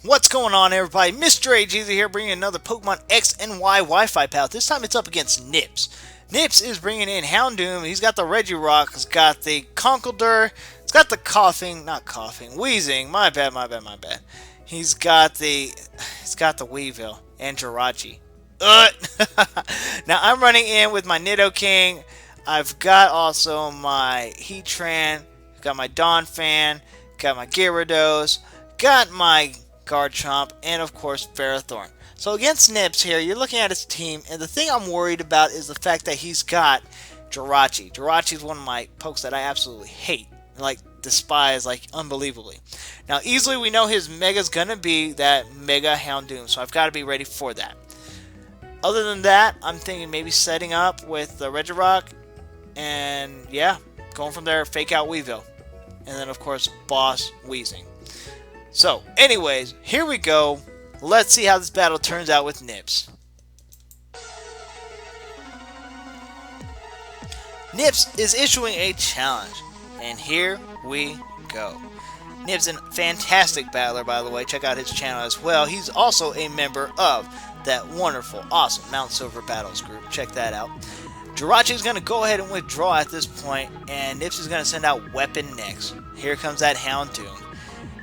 What's going on, everybody? MrAGeezie here, bringing another Pokemon X and Y Wi-Fi pal. This time it's up against Nips. Nips is bringing in Houndoom. He's got the Regirock. He's got the Conkeldurr. He's got the Wheezing. My bad. He's got the Weavile and Jirachi. Now I'm running in with my Nidoking. I've got also my Heatran. Got my Donphan. Got my Gyarados. Got my Garchomp, and of course Ferrothorn. So against Nips here, you're looking at his team, and the thing I'm worried about is the fact that he's got Jirachi. Jirachi is one of my pokes that I absolutely hate, despise, unbelievably. Now, easily we know his Mega's gonna be that Mega Houndoom, so I've got to be ready for that. Other than that, I'm thinking maybe setting up with the Regirock, and yeah, going from there, fake out Weavile, and then of course boss Wheezing. So, anyways, here we go. Let's see how this battle turns out with Nips. Nips is issuing a challenge, and here we go. Nips is a fantastic battler, by the way. Check out his channel as well. He's also a member of that wonderful, awesome Mount Silver Battles group. Check that out. Jirachi is going to go ahead and withdraw at this point, and Nips is going to send out Weapon next. Here comes that Houndoom.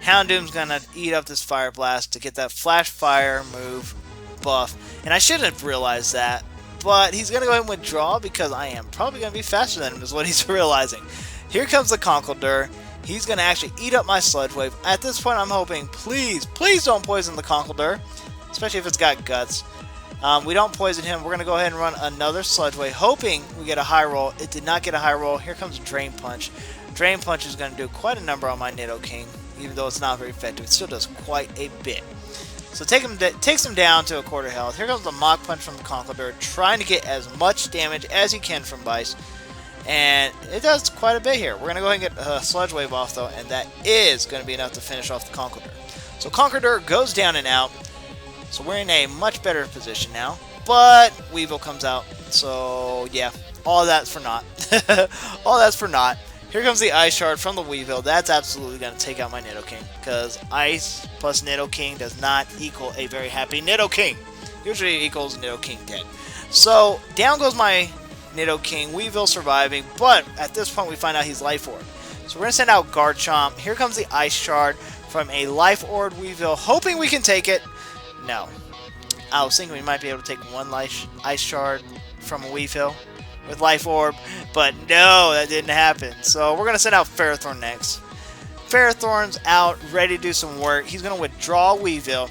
Houndoom's gonna eat up this Fire Blast to get that Flash Fire move buff. And I should have realized that, but he's gonna go ahead and withdraw because I am probably gonna be faster than him, is what he's realizing. Here comes the Conkeldurr. He's gonna actually eat up my Sludge Wave. At this point, I'm hoping, please don't poison the Conkeldurr, especially if it's got guts. We don't poison him. We're gonna go ahead and run another Sludge Wave, hoping we get a high roll. It did not get a high roll. Here comes Drain Punch. Drain Punch is gonna do quite a number on my Nidoking. Even though it's not very effective, it still does quite a bit. So takes him down to a quarter health. Here comes the Mach Punch from the Conkeldurr, trying to get as much damage as he can from Bice. And it does quite a bit here. We're going to go ahead and get a Sludge Wave off, though, and that is going to be enough to finish off the Conkeldurr. So Conkeldurr goes down and out. So we're in a much better position now. But Weavile comes out. So, yeah, all that's for naught. All that's for naught. Here comes the Ice Shard from the Weavile. That's absolutely going to take out my Nidoking, because Ice plus Nidoking does not equal a very happy Nidoking. Usually it equals Nidoking dead. So, down goes my Nidoking. Weavile surviving, but at this point we find out he's Life Orb. So we're going to send out Garchomp. Here comes the Ice Shard from a Life Orb Weavile, hoping we can take it. No. I was thinking we might be able to take one Ice Shard from a Weavile with Life Orb, but no, that didn't happen. So we're going to send out Ferrothorn next. Ferrothorn's out, ready to do some work. He's going to withdraw Weavile,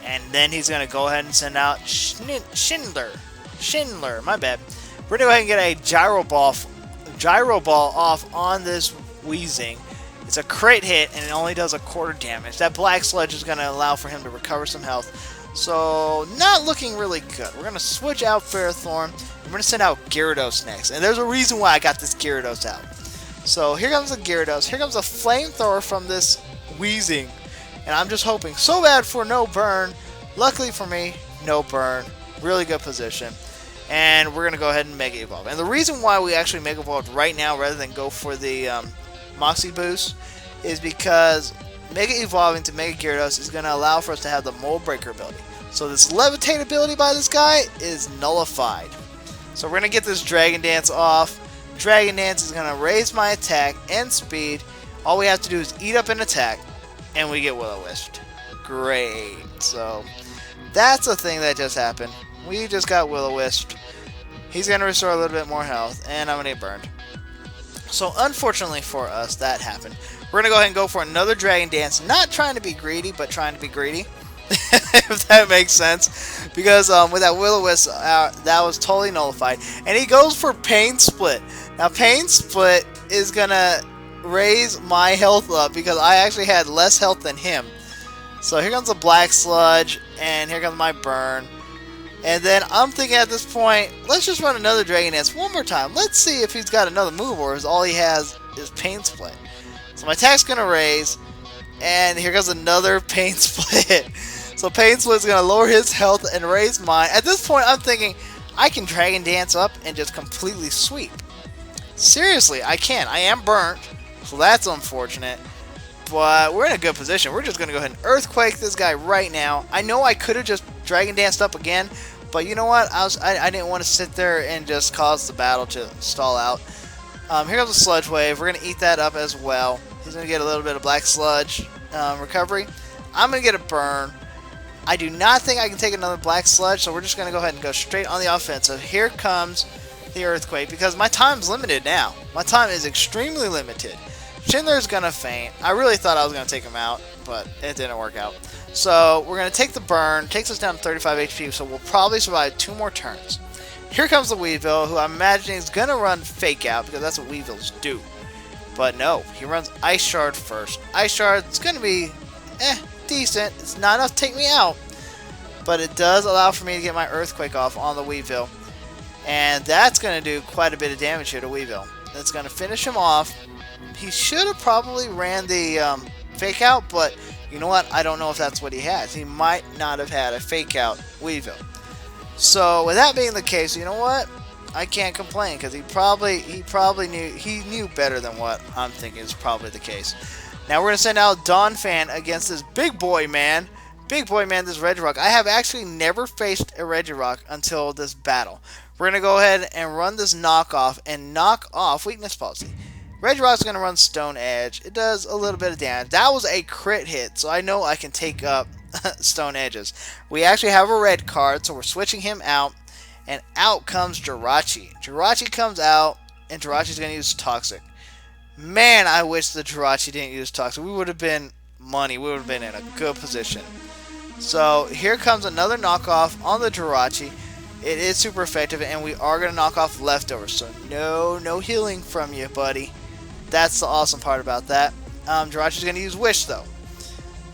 and then he's going to go ahead and send out Schindler, my bad. We're going to go ahead and get a Gyro Ball off on this Wheezing. It's a crit hit, and it only does a quarter damage. That Black Sludge is going to allow for him to recover some health. So, not looking really good. We're going to switch out Ferrothorn. We're going to send out Gyarados next. And there's a reason why I got this Gyarados out. So, here comes the Gyarados. Here comes a Flamethrower from this Wheezing. And I'm just hoping so bad for no burn. Luckily for me, no burn. Really good position. And we're going to go ahead and Mega Evolve. And the reason why we actually Mega Evolved right now rather than go for the Moxie boost is because Mega Evolving to Mega Gyarados is going to allow for us to have the Mold Breaker ability. So this Levitate ability by this guy is nullified. So we're going to get this Dragon Dance off. Dragon Dance is going to raise my attack and speed. All we have to do is eat up an attack, and we get Will-O-Wisp. Great. So that's a thing that just happened. We just got Will-O-Wisp. He's going to restore a little bit more health, and I'm going to get burned. So unfortunately for us, that happened. We're going to go ahead and go for another Dragon Dance. Not trying to be greedy, but trying to be greedy. If that makes sense. Because with that Will-O-Wisp, that was totally nullified. And he goes for Pain Split. Now, Pain Split is going to raise my health up because I actually had less health than him. So here comes the Black Sludge, and here comes my Burn. And then I'm thinking at this point, let's just run another Dragon Dance one more time. Let's see if he's got another move, or is all he has is Pain Split. So my attack's going to raise, and here goes another Pain Split. So Pain Split is going to lower his health and raise mine. At this point, I'm thinking, I can Dragon Dance up and just completely sweep. Seriously, I can. I am burnt, so that's unfortunate. But we're in a good position. We're just going to go ahead and Earthquake this guy right now. I know I could have just Dragon Danced up again, but you know what? I didn't want to sit there and just cause the battle to stall out. Here comes a Sludge Wave. We're going to eat that up as well. He's going to get a little bit of Black Sludge recovery. I'm going to get a burn. I do not think I can take another Black Sludge, so we're just going to go ahead and go straight on the offensive. Here comes the Earthquake, because my time's limited now. My time is extremely limited. Schindler's going to faint. I really thought I was going to take him out, but it didn't work out. So we're going to take the burn. Takes us down to 35 HP, so we'll probably survive 2 more turns. Here comes the Weavile, who I'm imagining is going to run Fake Out, because that's what Weaviles do. But no, he runs Ice Shard first. Ice Shard is going to be decent. It's not enough to take me out, but it does allow for me to get my Earthquake off on the Weavile. And that's going to do quite a bit of damage here to Weavile. That's going to finish him off. He should have probably ran the Fake Out, but you know what? I don't know if that's what he has. He might not have had a Fake Out Weavile. So with that being the case, you know what? I can't complain, because he probably knew better than what I'm thinking is probably the case. Now we're going to send out Donphan against this big boy man. Big boy man, this Regirock. I have actually never faced a Regirock until this battle. We're going to go ahead and run this knockoff and knock off Weakness Policy. Regirock's going to run Stone Edge. It does a little bit of damage. That was a crit hit, so I know I can take up Stone Edges. We actually have a red card, so we're switching him out. And out comes Jirachi. Jirachi comes out, and Jirachi's going to use Toxic. Man, I wish the Jirachi didn't use Toxic. We would have been money. We would have been in a good position. So here comes another knockoff on the Jirachi. It is super effective, and we are going to knock off Leftovers. So no healing from you, buddy. That's the awesome part about that. Jirachi's going to use Wish, though.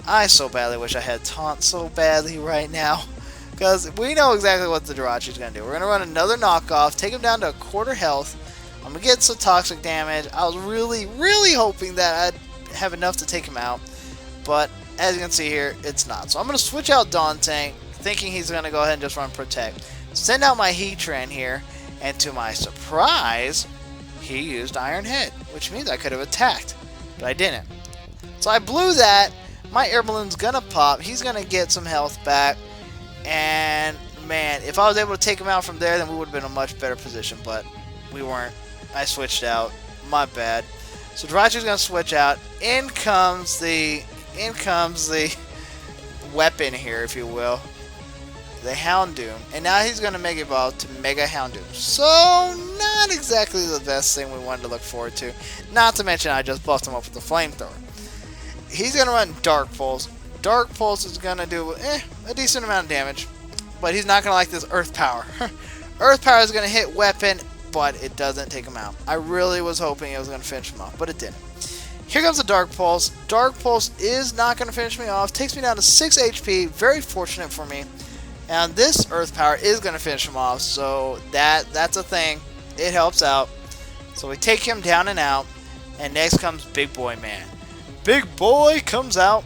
I so badly wish I had Taunt so badly right now, because we know exactly what the Jirachi's going to do. We're going to run another knockoff, take him down to a quarter health. I'm going to get some toxic damage. I was really hoping that I'd have enough to take him out, but as you can see here, it's not. So I'm going to switch out Dawn Tank, thinking he's going to go ahead and just run Protect. Send out my Heatran here, and to my surprise, he used Iron Head, which means I could have attacked, but I didn't. So I blew that. My air balloon's gonna pop. He's gonna get some health back, and man, if I was able to take him out from there, then we would have been in a much better position, but we weren't. I switched out. My bad. So Jirachi's gonna switch out. In comes the weapon here, if you will. The Houndoom, and now he's going to Mega Evolve to Mega Houndoom. So, not exactly the best thing we wanted to look forward to. Not to mention, I just buffed him up with the Flamethrower. He's going to run Dark Pulse. Dark Pulse is going to do a decent amount of damage, but he's not going to like this Earth Power. Earth Power is going to hit Weapon, but it doesn't take him out. I really was hoping it was going to finish him off, but it didn't. Here comes the Dark Pulse. Dark Pulse is not going to finish me off. Takes me down to 6 HP. Very fortunate for me. And this Earth Power is going to finish him off, so that's a thing. It helps out. So we take him down and out, and next comes Big Boy Man. Big Boy comes out,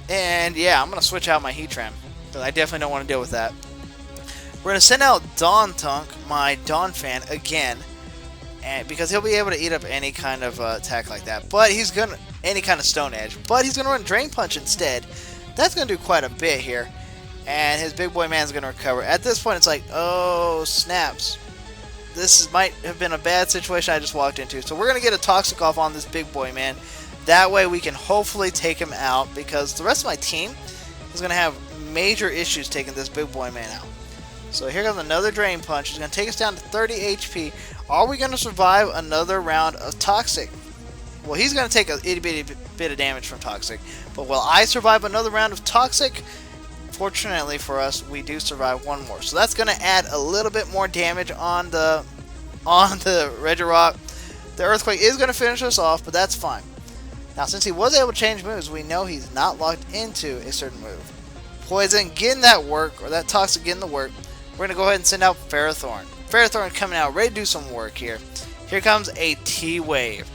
and yeah, I'm going to switch out my Heatran, because I definitely don't want to deal with that. We're going to send out Dawn Tunk, my Donphan, again, and because he'll be able to eat up any kind of attack like that. But he's going to, any kind of Stone Edge, but he's going to run Drain Punch instead. That's going to do quite a bit here. And his Big Boy Man's going to recover. At this point, it's like, oh, snaps. This might have been a bad situation I just walked into. So we're going to get a Toxic off on this Big Boy Man. That way we can hopefully take him out, because the rest of my team is going to have major issues taking this Big Boy Man out. So here comes another Drain Punch. It's going to take us down to 30 HP. Are we going to survive another round of Toxic? Well, he's going to take a itty bitty bit of damage from Toxic. But will I survive another round of Toxic? Fortunately for us, we do survive one more. So that's going to add a little bit more damage on the Regirock. The Earthquake is going to finish us off, but that's fine. Now, since he was able to change moves, we know he's not locked into a certain move. Poison getting that work, or that Toxic getting the work. We're going to go ahead and send out Ferrothorn. Ferrothorn coming out, ready to do some work here. Here comes a T-Wave.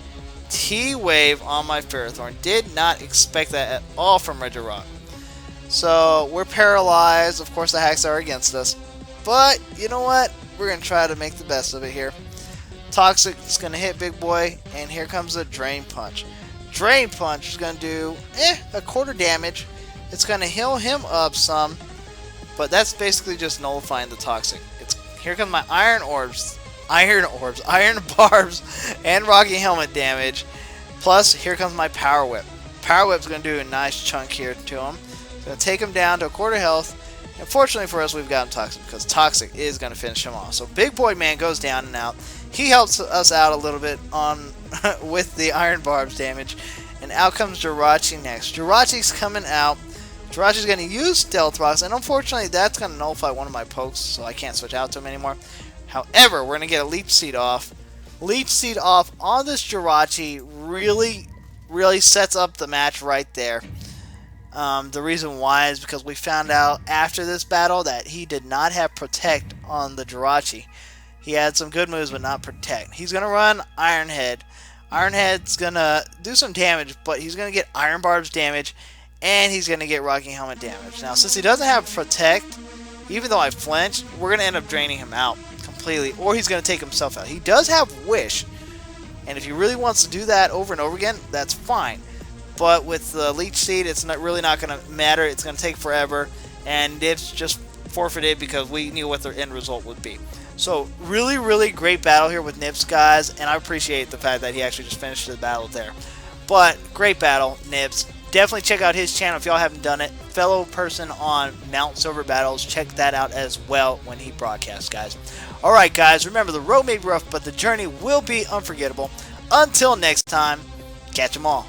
T-Wave on my Ferrothorn. Did not expect that at all from Regirock. So, we're paralyzed. Of course, the hacks are against us. But, you know what? We're going to try to make the best of it here. Toxic is going to hit Big Boy, and here comes a Drain Punch. Drain Punch is going to do a quarter damage. It's going to heal him up some, but that's basically just nullifying the toxic. Here comes my Iron Barbs, and Rocky Helmet damage. Plus, here comes my Power Whip. Power Whip's going to do a nice chunk here to him. It's going to take him down to a quarter health. And fortunately for us, we've got him Toxic, because Toxic is going to finish him off. So Big Boy Man goes down and out. He helps us out a little bit on with the Iron Barbs damage. And out comes Jirachi next. Jirachi's coming out. Jirachi's going to use Stealth Rocks, and unfortunately that's going to nullify one of my pokes, so I can't switch out to him anymore. However, we're going to get a Leech Seed off. Leech Seed off on this Jirachi really sets up the match right there. The reason why is because we found out after this battle that he did not have Protect on the Jirachi. He had some good moves, but not Protect. He's going to run Iron Head. Iron Head's going to do some damage, but he's going to get Iron Barbs damage, and he's going to get Rocky Helmet damage. Now, since he doesn't have Protect, even though I flinched, we're going to end up draining him out completely, or he's going to take himself out. He does have Wish, and if he really wants to do that over and over again, that's fine. But with the Leech Seed, it's really not going to matter. It's going to take forever, and it's just forfeited because we knew what their end result would be. So, really great battle here with Nips, guys, and I appreciate the fact that he actually just finished the battle there. But, great battle, Nips. Definitely check out his channel if y'all haven't done it. Fellow person on Mount Silver Battles. Check that out as well when he broadcasts, guys. Alright, guys, remember, the road may be rough, but the journey will be unforgettable. Until next time, catch 'em all.